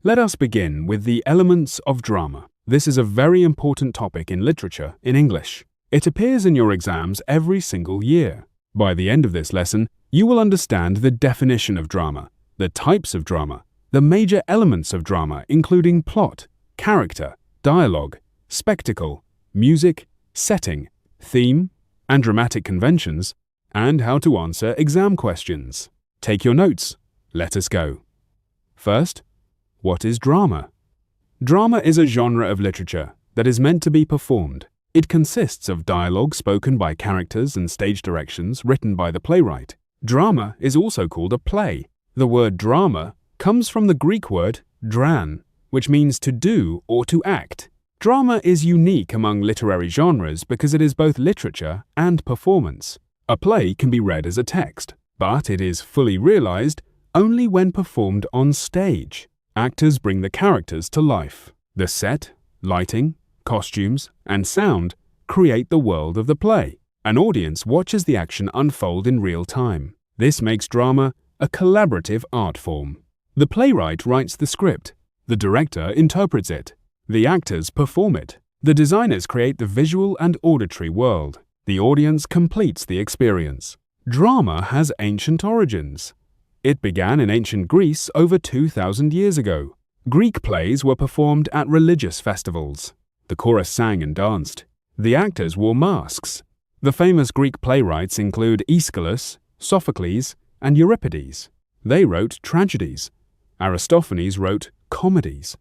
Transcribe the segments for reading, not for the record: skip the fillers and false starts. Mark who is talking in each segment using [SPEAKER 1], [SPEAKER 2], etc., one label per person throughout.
[SPEAKER 1] Let us begin with the elements of drama. This is a very important topic in literature in English. It appears in your exams every single year. By the end of this lesson, you will understand the definition of drama, the types of drama, the major elements of drama including plot, character, dialogue, spectacle, music, setting, theme, and dramatic conventions, and how to answer exam questions. Take your notes. Let us go. First, what is drama? Drama is a genre of literature that is meant to be performed. It consists of dialogue spoken by characters and stage directions written by the playwright. Drama is also called a play. The word drama comes from the Greek word dran, which means to do or to act. Drama is unique among literary genres because it is both literature and performance. A play can be read as a text, but it is fully realized only when performed on stage. Actors bring the characters to life. The set, lighting, costumes, and sound create the world of the play. An audience watches the action unfold in real time. This makes drama a collaborative art form. The playwright writes the script. The director interprets it. The actors perform it. The designers create the visual and auditory world. The audience completes the experience. Drama has ancient origins. It began in ancient Greece over 2,000 years ago. Greek plays were performed at religious festivals. The chorus sang and danced. The actors wore masks. The famous Greek playwrights include Aeschylus, Sophocles, and Euripides. They wrote tragedies. Aristophanes wrote comedies.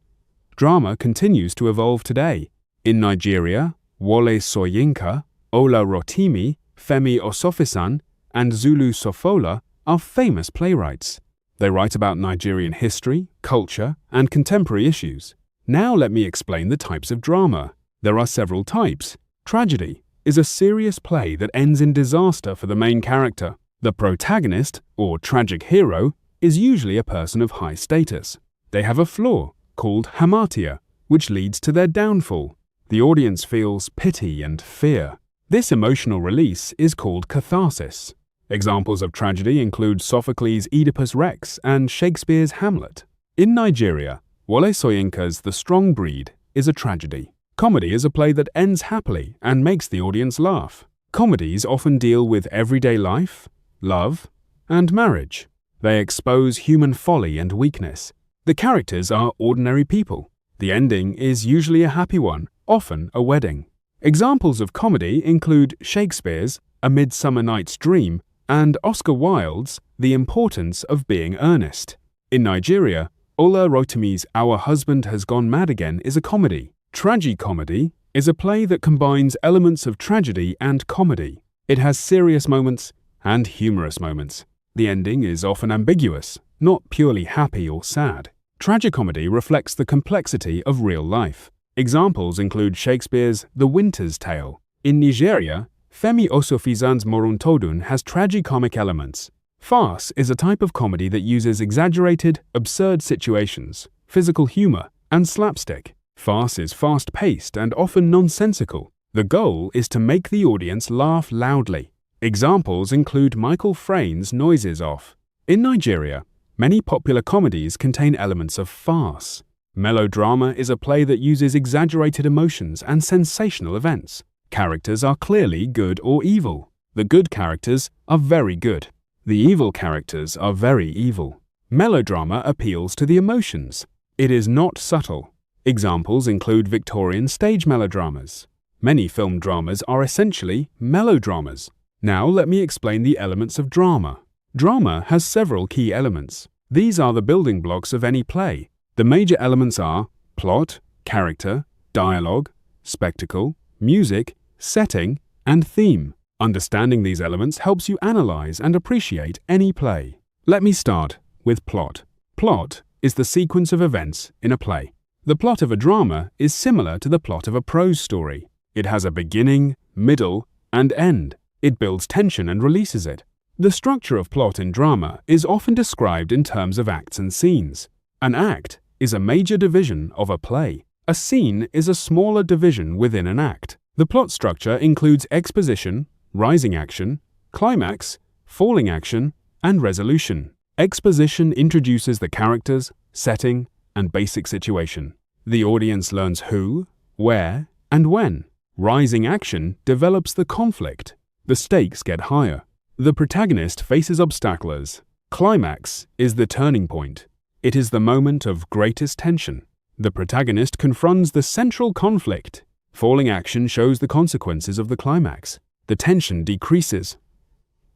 [SPEAKER 1] Drama continues to evolve today. In Nigeria, Wole Soyinka, Ola Rotimi, Femi Osofisan, and Zulu Sofola are famous playwrights. They write about Nigerian history, culture, and contemporary issues. Now let me explain the types of drama. There are several types. Tragedy is a serious play that ends in disaster for the main character. The protagonist, or tragic hero, is usually a person of high status. They have a flaw, called hamartia, which leads to their downfall. The audience feels pity and fear. This emotional release is called catharsis. Examples of tragedy include Sophocles' Oedipus Rex and Shakespeare's Hamlet. In Nigeria, Wole Soyinka's The Strong Breed is a tragedy. Comedy is a play that ends happily and makes the audience laugh. Comedies often deal with everyday life, love, and marriage. They expose human folly and weakness. The characters are ordinary people. The ending is usually a happy one, often a wedding. Examples of comedy include Shakespeare's A Midsummer Night's Dream and Oscar Wilde's The Importance of Being Earnest. In Nigeria, Ola Rotimi's Our Husband Has Gone Mad Again is a comedy. Tragicomedy is a play that combines elements of tragedy and comedy. It has serious moments and humorous moments. The ending is often ambiguous, not purely happy or sad. Tragicomedy reflects the complexity of real life. Examples include Shakespeare's The Winter's Tale. In Nigeria, Femi Osofisan's Moruntodun has tragicomic elements. Farce is a type of comedy that uses exaggerated, absurd situations, physical humor, and slapstick. Farce is fast-paced and often nonsensical. The goal is to make the audience laugh loudly. Examples include Michael Frayne's Noises Off. In Nigeria, many popular comedies contain elements of farce. Melodrama is a play that uses exaggerated emotions and sensational events. Characters are clearly good or evil. The good characters are very good. The evil characters are very evil. Melodrama appeals to the emotions. It is not subtle. Examples include Victorian stage melodramas. Many film dramas are essentially melodramas. Now let me explain the elements of drama. Drama has several key elements. These are the building blocks of any play. The major elements are plot, character, dialogue, spectacle, music, setting, and theme. Understanding these elements helps you analyze and appreciate any play. Let me start with plot. Plot is the sequence of events in a play. The plot of a drama is similar to the plot of a prose story. It has a beginning, middle, and end. It builds tension and releases it. The structure of plot in drama is often described in terms of acts and scenes. An act is a major division of a play. A scene is a smaller division within an act. The plot structure includes exposition, rising action, climax, falling action, and resolution. Exposition introduces the characters, setting, and basic situation. The audience learns who, where, and when. Rising action develops the conflict. The stakes get higher. The protagonist faces obstacles. Climax is the turning point. It is the moment of greatest tension. The protagonist confronts the central conflict. Falling action shows the consequences of the climax. The tension decreases.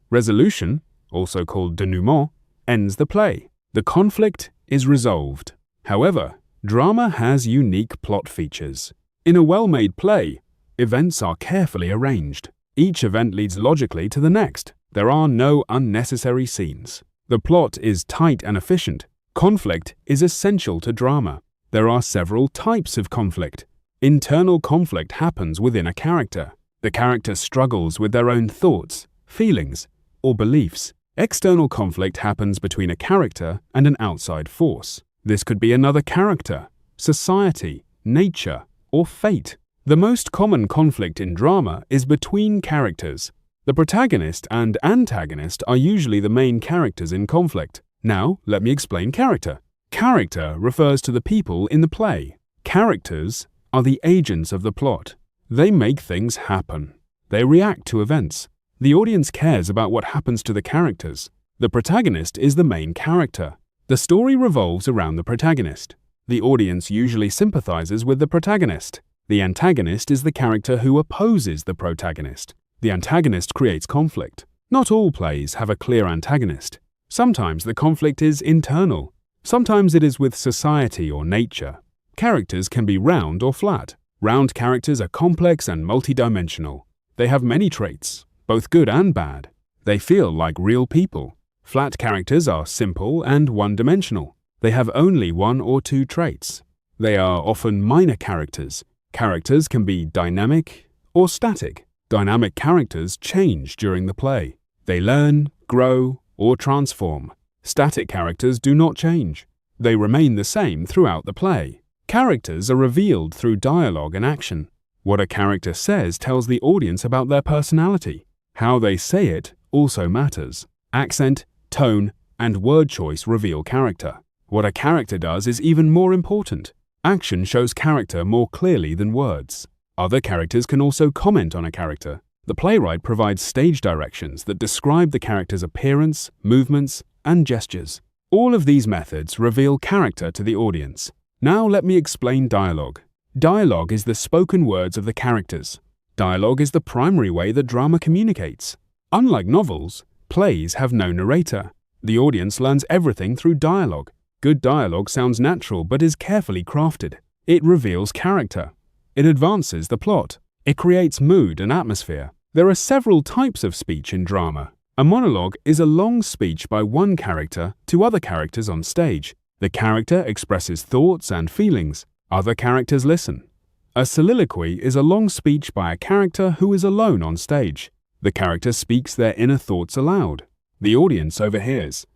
[SPEAKER 1] Resolution, also called denouement, ends the play. The conflict is resolved. However, drama has unique plot features. In a well-made play, events are carefully arranged. Each event leads logically to the next. There are no unnecessary scenes. The plot is tight and efficient. Conflict is essential to drama. There are several types of conflict. Internal conflict happens within a character. The character struggles with their own thoughts, feelings, or beliefs. External conflict happens between a character and an outside force. This could be another character, society, nature, or fate. The most common conflict in drama is between characters. The protagonist and antagonist are usually the main characters in conflict. Now, let me explain character. Character refers to the people in the play. Characters are the agents of the plot. They make things happen. They react to events. The audience cares about what happens to the characters. The protagonist is the main character. The story revolves around the protagonist. The audience usually sympathizes with the protagonist. The antagonist is the character who opposes the protagonist. The antagonist creates conflict. Not all plays have a clear antagonist. Sometimes the conflict is internal. Sometimes it is with society or nature. Characters can be round or flat. Round characters are complex and multidimensional. They have many traits, both good and bad. They feel like real people. Flat characters are simple and one-dimensional. They have only one or two traits. They are often minor characters. Characters can be dynamic or static. Dynamic characters change during the play. They learn, grow, or transform. Static characters do not change. They remain the same throughout the play. Characters are revealed through dialogue and action. What a character says tells the audience about their personality. How they say it also matters. Accent, tone, and word choice reveal character. What a character does is even more important. Action shows character more clearly than words. Other characters can also comment on a character. The playwright provides stage directions that describe the character's appearance, movements, and gestures. All of these methods reveal character to the audience. Now let me explain dialogue. Dialogue is the spoken words of the characters. Dialogue is the primary way that drama communicates. Unlike novels, plays have no narrator. The audience learns everything through dialogue. Good dialogue sounds natural but is carefully crafted. It reveals character. It advances the plot. It creates mood and atmosphere. There are several types of speech in drama. A monologue is a long speech by one character to other characters on stage. The character expresses thoughts and feelings. Other characters listen. A soliloquy is a long speech by a character who is alone on stage. The character speaks their inner thoughts aloud. The audience overhears.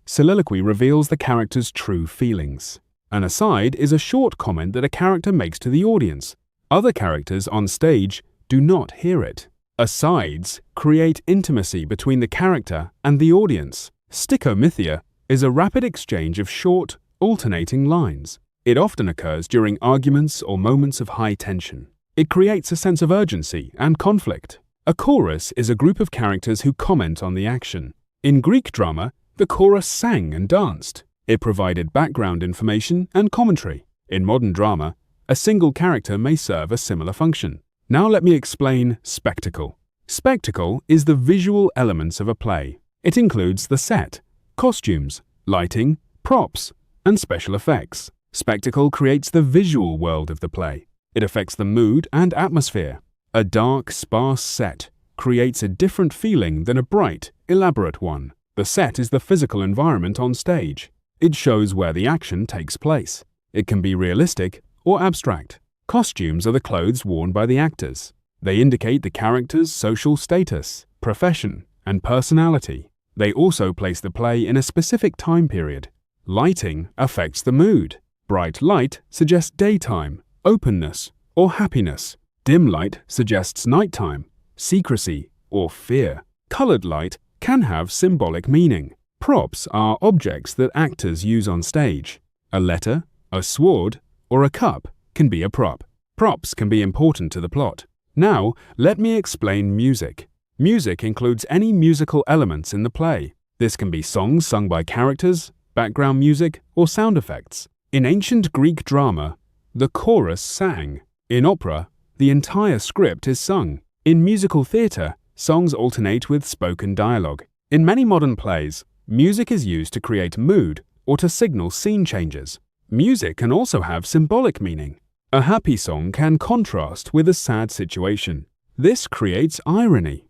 [SPEAKER 1] Soliloquy reveals the character's true feelings. An aside is a short comment that a character makes to the audience. Other characters on stage do not hear it. Asides create intimacy between the character and the audience. Stickomythia is a rapid exchange of short, alternating lines. It often occurs during arguments or moments of high tension. It creates a sense of urgency and conflict. A chorus is a group of characters who comment on the action. In Greek drama, the chorus sang and danced. It provided background information and commentary. In modern drama, a single character may serve a similar function. Now let me explain spectacle. Spectacle is the visual elements of a play. It includes the set, costumes, lighting, props, and special effects. Spectacle creates the visual world of the play. It affects the mood and atmosphere. A dark, sparse set creates a different feeling than a bright, elaborate one. The set is the physical environment on stage. It shows where the action takes place. It can be realistic or abstract. Costumes are the clothes worn by the actors. They indicate the character's social status, profession, and personality. They also place the play in a specific time period. Lighting affects the mood. Bright light suggests daytime, openness, or happiness. Dim light suggests nighttime, secrecy, or fear. Colored light can have symbolic meaning. Props are objects that actors use on stage. A letter, A sword or a cup can be a prop. Props can be important to the plot. Now, let me explain music. Music includes any musical elements in the play. This can be songs sung by characters, background music, or sound effects. In ancient Greek drama, the chorus sang. In opera, the entire script is sung. In musical theatre, songs alternate with spoken dialogue. In many modern plays, music is used to create mood or to signal scene changes. Music can also have symbolic meaning. A happy song can contrast with a sad situation. This creates irony.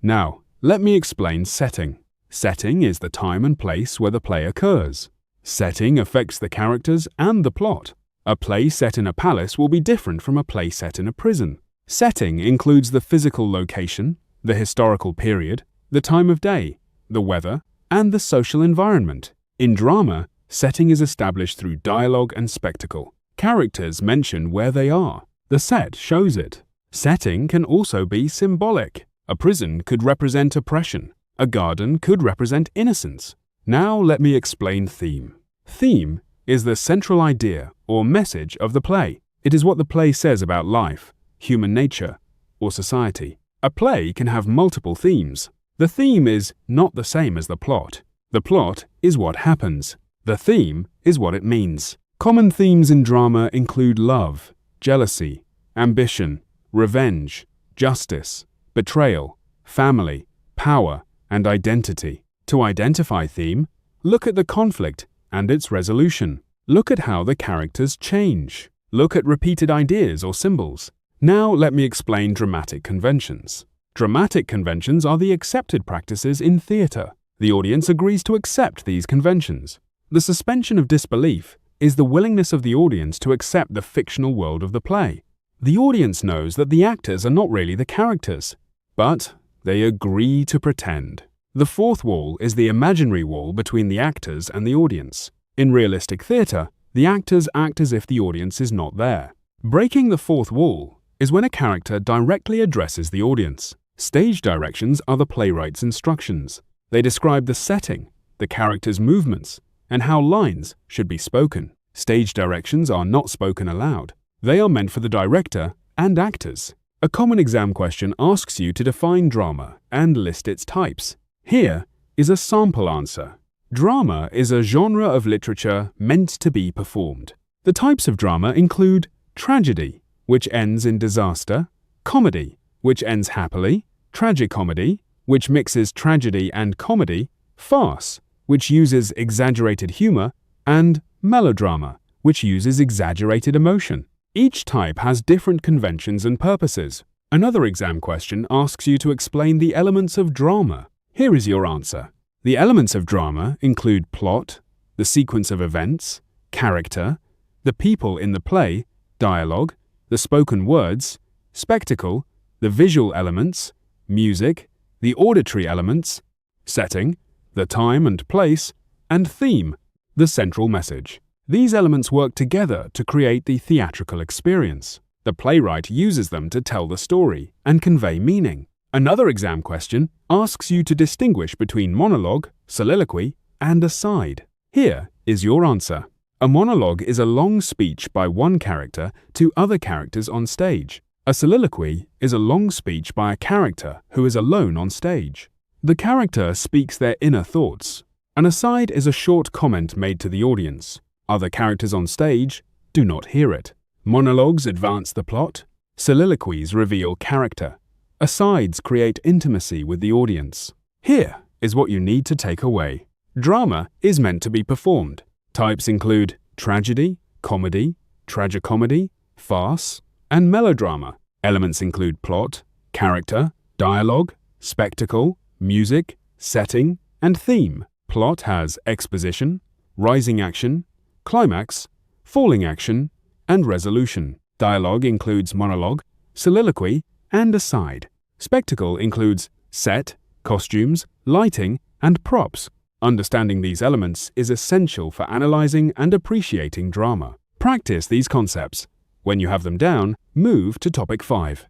[SPEAKER 1] Now, let me explain setting. Setting is the time and place where the play occurs. Setting affects the characters and the plot. A play set in a palace will be different from a play set in a prison. Setting includes the physical location, the historical period, the time of day, the weather, and the social environment. In drama, setting is established through dialogue and spectacle. Characters mention where they are. The set shows it. Setting can also be symbolic. A prison could represent oppression. A garden could represent innocence. Now let me explain theme. Theme is the central idea or message of the play. It is what the play says about life, human nature, or society. A play can have multiple themes. The theme is not the same as the plot. The plot is what happens. The theme is what it means. Common themes in drama include love, jealousy, ambition, revenge, justice, betrayal, family, power, and identity. To identify theme, look at the conflict and its resolution. Look at how the characters change. Look at repeated ideas or symbols. Now let me explain dramatic conventions. Dramatic conventions are the accepted practices in theatre. The audience agrees to accept these conventions. The suspension of disbelief is the willingness of the audience to accept the fictional world of the play. The audience knows that the actors are not really the characters, but they agree to pretend. The fourth wall is the imaginary wall between the actors and the audience. In realistic theatre, the actors act as if the audience is not there. Breaking the fourth wall is when a character directly addresses the audience. Stage directions are the playwright's instructions. They describe the setting, the character's movements, and how lines should be spoken. Stage directions are not spoken aloud. They are meant for the director and actors. A common exam question asks you to define drama and list its types. Here is a sample answer. Drama is a genre of literature meant to be performed. The types of drama include tragedy, which ends in disaster, comedy, which ends happily, tragicomedy, which mixes tragedy and comedy, farce, which uses exaggerated humor, and melodrama, which uses exaggerated emotion. Each type has different conventions and purposes. Another exam question asks you to explain the elements of drama. Here is your answer. The elements of drama include plot, the sequence of events, character, the people in the play, dialogue, the spoken words, spectacle, the visual elements, music, the auditory elements, setting, the time and place, and theme, the central message. These elements work together to create the theatrical experience. The playwright uses them to tell the story and convey meaning. Another exam question asks you to distinguish between monologue, soliloquy, and aside. Here is your answer. A monologue is a long speech by one character to other characters on stage. A soliloquy is a long speech by a character who is alone on stage. The character speaks their inner thoughts. An aside is a short comment made to the audience. Other characters on stage do not hear it. Monologues advance the plot. Soliloquies reveal character. Asides create intimacy with the audience. Here is what you need to take away. Drama is meant to be performed. Types include tragedy, comedy, tragicomedy, farce, and melodrama. Elements include plot, character, dialogue, spectacle, music, setting, and theme. Plot has exposition, rising action, climax, falling action, and resolution. Dialogue includes monologue, soliloquy, and aside. Spectacle includes set, costumes, lighting, and props. Understanding these elements is essential for analyzing and appreciating drama. Practice these concepts. When you have them down, move to topic 5.